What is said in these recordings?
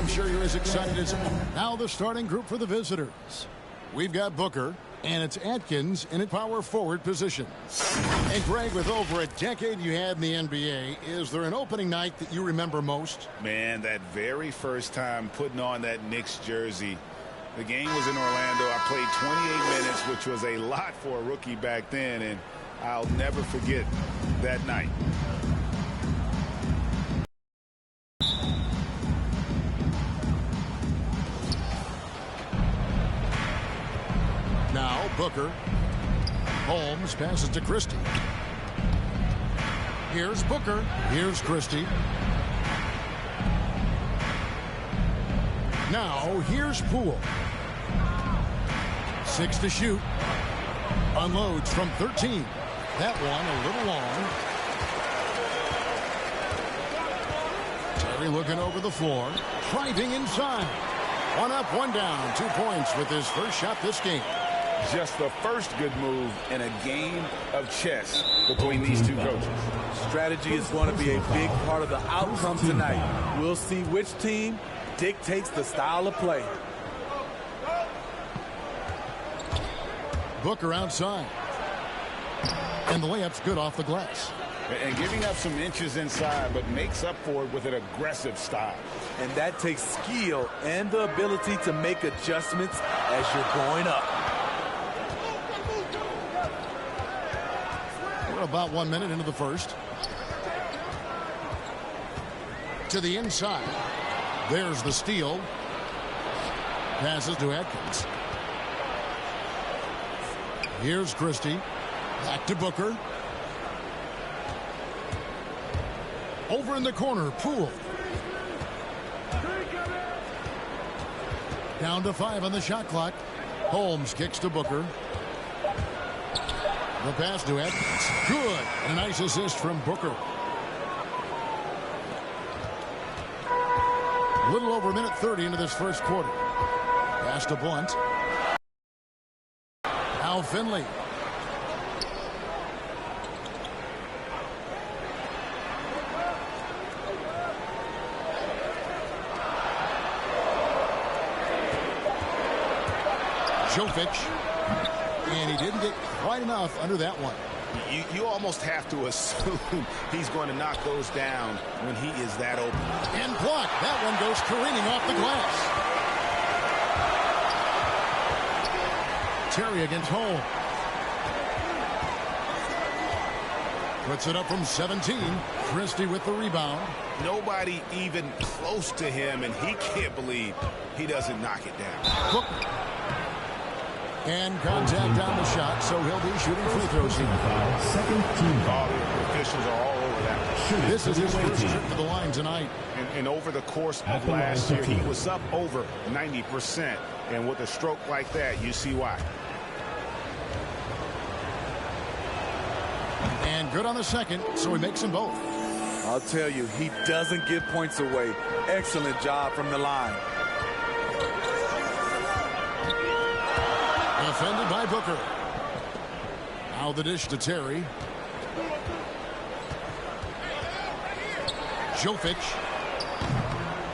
I'm sure you're as excited as now. The starting group for the visitors. We've got Booker, and it's Atkins in a power forward position. And Greg, with over a decade you had in the NBA, is there an opening night that you remember most? Man, that very first time putting on that Knicks jersey. The game was in Orlando. I played 28 minutes, which was a lot for a rookie back then, and I'll never forget that night. Now Booker. Holmes passes to Christie. Here's Booker. Here's Christie. Now here's Poole. 6 to shoot. Unloads from 13. That one a little long. Terry looking over the floor. Driving inside. 1 up, 1 down. 2 points with his first shot this game. Just the first good move in a game of chess between these two coaches. Strategy is going to be a big part of the outcome tonight. We'll see which team dictates the style of play. Booker outside. And the layup's good off the glass. And giving up some inches inside, but makes up for it with an aggressive style. And that takes skill and the ability to make adjustments as you're going up. We're about 1 minute into the first. To the inside. There's the steal. Passes to Atkins. Here's Christie. Back to Booker. Over in the corner, Poole. Down to 5 on the shot clock. Holmes kicks to Booker. The pass to Atkins. Good. And a nice assist from Booker. A little over a minute 30 into this first quarter. Pass to Blunt. Now Finley. Jovic. And he didn't get quite enough under that one. You almost have to assume he's going to knock those down when he is that open. And blocked. That one goes careening off the glass. Terry against Hole. Puts it up from 17. Christie with the rebound. Nobody even close to him, and he can't believe he doesn't knock it down. Booker. And contact on the shot, so he'll be shooting free throws. Second team foul. The officials are all over that. This is his first trip to the line tonight. And over the course of last year, he was up over 90%. And with a stroke like that, you see why. And good on the second, so he makes them both. I'll tell you, he doesn't give points away. Excellent job from the line. Defended by Booker. Now the dish to Terry. Jovic.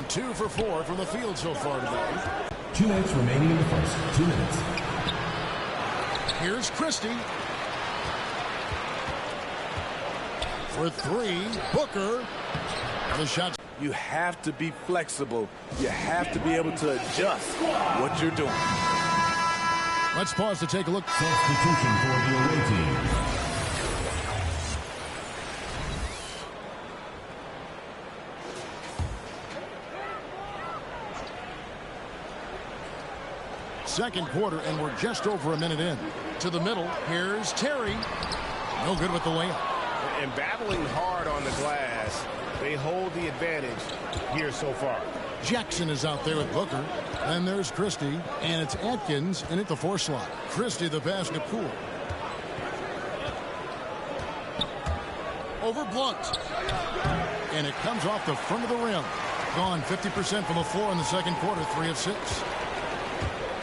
2 for 4 from the field so far today. 2 minutes remaining in the first. 2 minutes. Here's Christie. For 3. Booker. The shot. You have to be flexible. You have to be able to adjust what you're doing. Let's pause to take a look. Substitution for the away team. Second quarter, and we're just over a minute in. To the middle, here's Terry. No good with the layup. And battling hard on the glass, they hold the advantage here so far. Jackson is out there with Booker. Then there's Christie, and it's Atkins in at the 4 slot. Christie the pass to Poole. Over Blunt. And it comes off the front of the rim. Gone 50% from the floor in the second quarter, 3 of 6.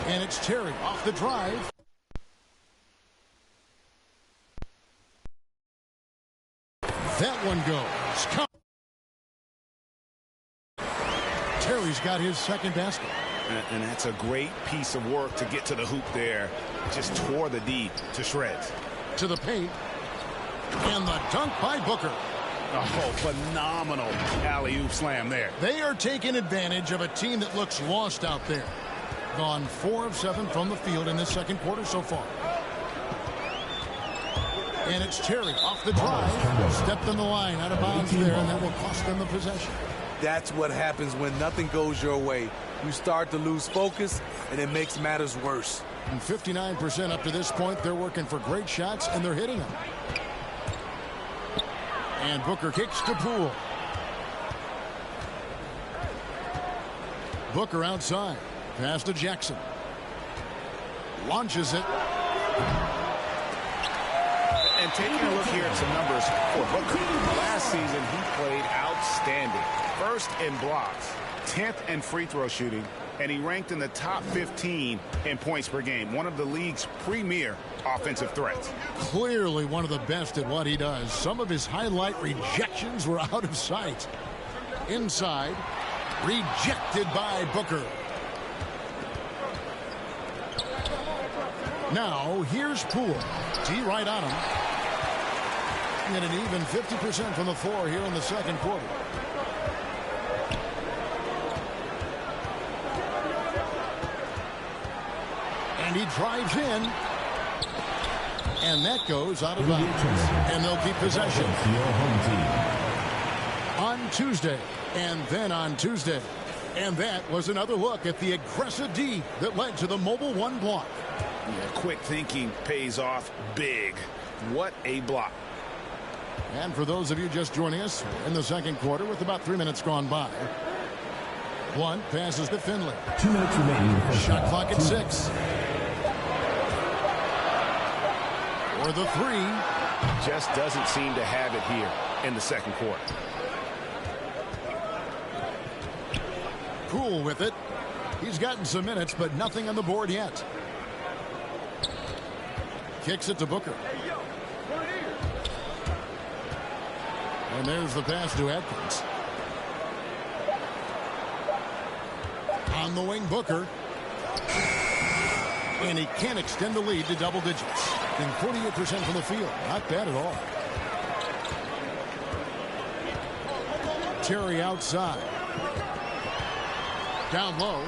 And it's Terry off the drive. That one goes. Terry's got his second basket. And that's a great piece of work to get to the hoop there. Just tore the D to shreds. To the paint. And the dunk by Booker. Oh, phenomenal alley-oop slam there. They are taking advantage of a team that looks lost out there. Gone 4 of 7 from the field in this second quarter so far. And it's Terry off the drive. Stepped on the line out of bounds there, and that will cost them the possession. That's what happens when nothing goes your way. You start to lose focus, and it makes matters worse. And 59% up to this point. They're working for great shots, and they're hitting them. And Booker kicks to Poole. Booker outside. Pass to Jackson. Launches it. And taking a look here at some numbers for Booker. Last season, he played outstanding. First in blocks, 10th in free throw shooting, and he ranked in the top 15 in points per game. One of the league's premier offensive threats. Clearly one of the best at what he does. Some of his highlight rejections were out of sight. Inside, rejected by Booker. Now, here's Poole. D right on him. And an even 50% from the floor here in the second quarter. And he drives in. And that goes out of bounds. And they'll keep possession. On Tuesday. And then on Tuesday. And that was another look at the aggressive D that led to the mobile one block. Yeah, quick thinking pays off big. What a block. And for those of you just joining us in the second quarter with about 3 minutes gone by. Blunt passes to Finley. 2 minutes remaining. Shot clock at 6. For the 3. Just doesn't seem to have it here in the second quarter. Poole with it. He's gotten some minutes, but nothing on the board yet. Kicks it to Booker. And there's the pass to Atkins. On the wing, Booker. And he can't extend the lead to double digits. And 48% from the field. Not bad at all. Terry outside. Down low.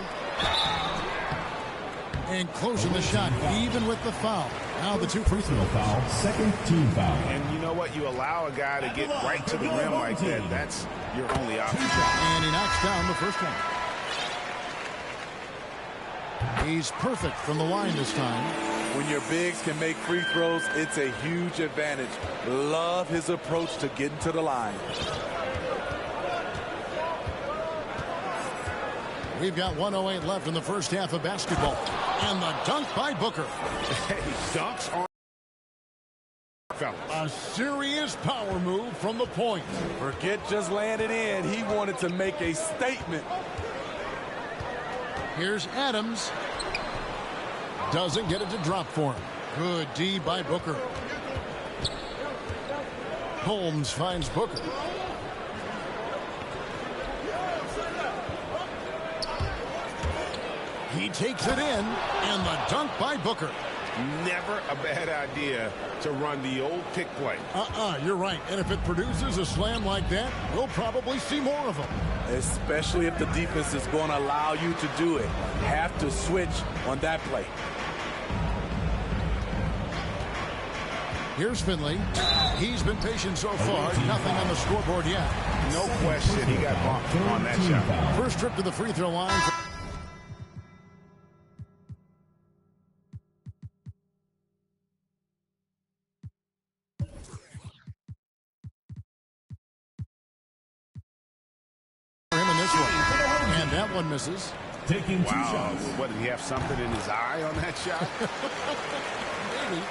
And closing the shot, even with the foul. Now the 2 free throw foul. Second team foul. And you know what? You allow a guy to get right to the rim like that. That's your only option. And he knocks down the first one. He's perfect from the line this time. When your bigs can make free throws, it's a huge advantage. Love his approach to getting to the line. We've got 1:08 left in the first half of basketball. And the dunk by Booker. Dunks on fellas. A serious power move from the point. Forget just laying it in. He wanted to make a statement. Here's Adams. Doesn't get it to drop for him. Good D by Booker. Holmes finds Booker. He takes it in, and the dunk by Booker. Never a bad idea to run the old pick play. You're right. And if it produces a slam like that, we'll probably see more of them. Especially if the defense is going to allow you to do it. Have to switch on that play. Here's Finley. He's been patient so far. Nothing on the scoreboard yet. No question he got bumped on that shot. First trip to the free throw line. And that one misses. Taking 2 Wow. shots. What, did he have something in his eye on that shot? Maybe.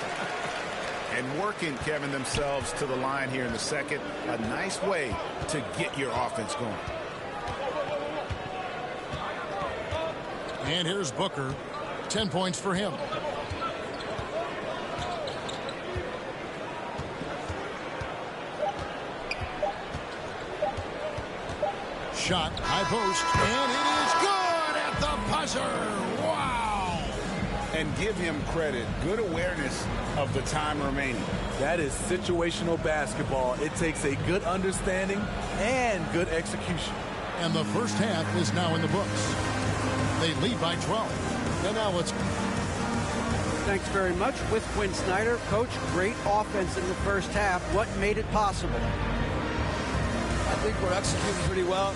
And working, Kevin, themselves to the line here in the second. A nice way to get your offense going. And here's Booker. 10 points for him. shot, high post, and it is good at the buzzer. Wow! And give him credit. Good awareness of the time remaining. That is situational basketball. It takes a good understanding and good execution. And the first half is now in the books. They lead by 12. And now let's... Thanks very much. With Quinn Snyder. Coach, great offense in the first half. What made it possible? I think we're executing pretty well.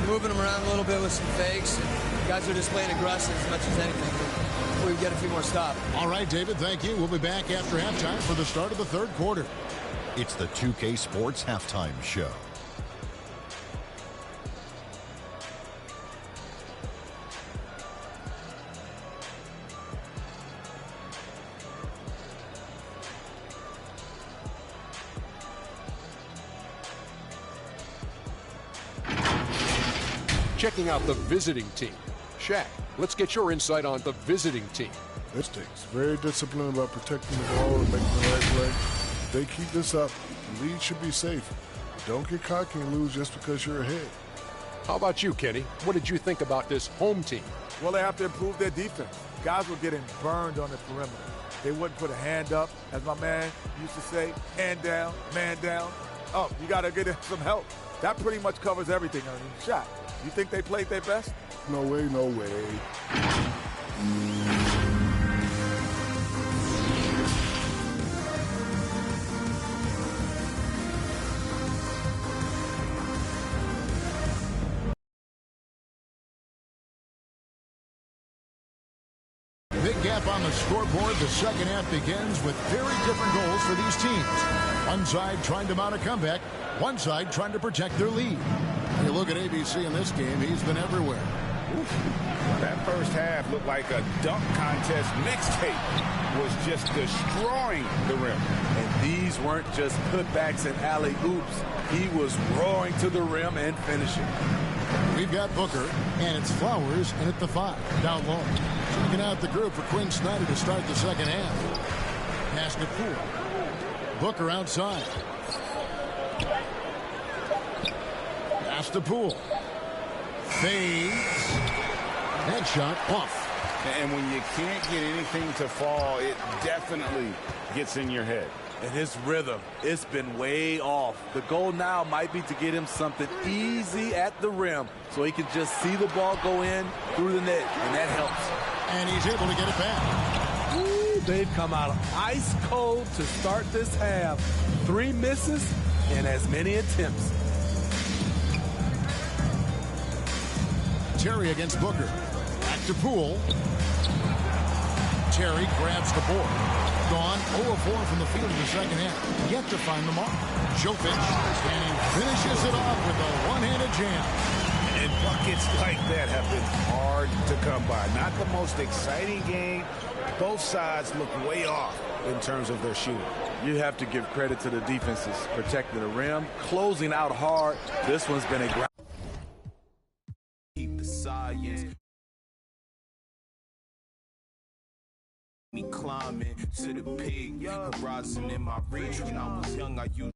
Moving them around a little bit with some fakes. And guys are just playing aggressive as much as anything. We get a few more stops. All right, David, thank you. We'll be back after halftime for the start of the third quarter. It's the 2K Sports Halftime Show. Checking out the visiting team. Shaq, let's get your insight on the visiting team. This team's very disciplined about protecting the ball and making the right play. If they keep this up, the lead should be safe. Don't get cocky and lose just because you're ahead. How about you, Kenny? What did you think about this home team? Well, they have to improve their defense. Guys were getting burned on the perimeter. They wouldn't put a hand up, as my man used to say, hand down, man down. Oh, you got to get some help. That pretty much covers everything, Ernie. Shot. You think they played their best? No way, no way. Big gap on the scoreboard. The second half begins with very different goals for these teams. One side trying to mount a comeback. One side trying to protect their lead. You look at ABC in this game, he's been everywhere. Oof. That first half looked like a dunk contest mixtape. Was just destroying the rim. And these weren't just putbacks and alley-oops. He was roaring to the rim and finishing. We've got Booker, and it's Flowers in at the 5, down low. Checking out the group for Quinn Snyder to start the second half. Pass to Poole. Booker outside. Pass to Poole. Fades. Headshot off. And when you can't get anything to fall, it definitely gets in your head. And his rhythm, it's been way off. The goal now might be to get him something easy at the rim so he can just see the ball go in through the net, and that helps. And he's able to get it back. Ooh, they've come out ice cold to start this half. 3 misses and as many attempts. Terry against Booker. Back to Poole. Terry grabs the board. Gone 0-4 from the field in the second half. Yet to find the mark. Jokic, and he finishes it off with a one-handed jam. And buckets like that have been hard to come by. Not the most exciting game. Both sides look way off in terms of their shooting. You have to give credit to the defenses protecting the rim, closing out hard. This one's been a ground. Keep the science. Me climbing to the peak, horizon in my reach. When I was young, I used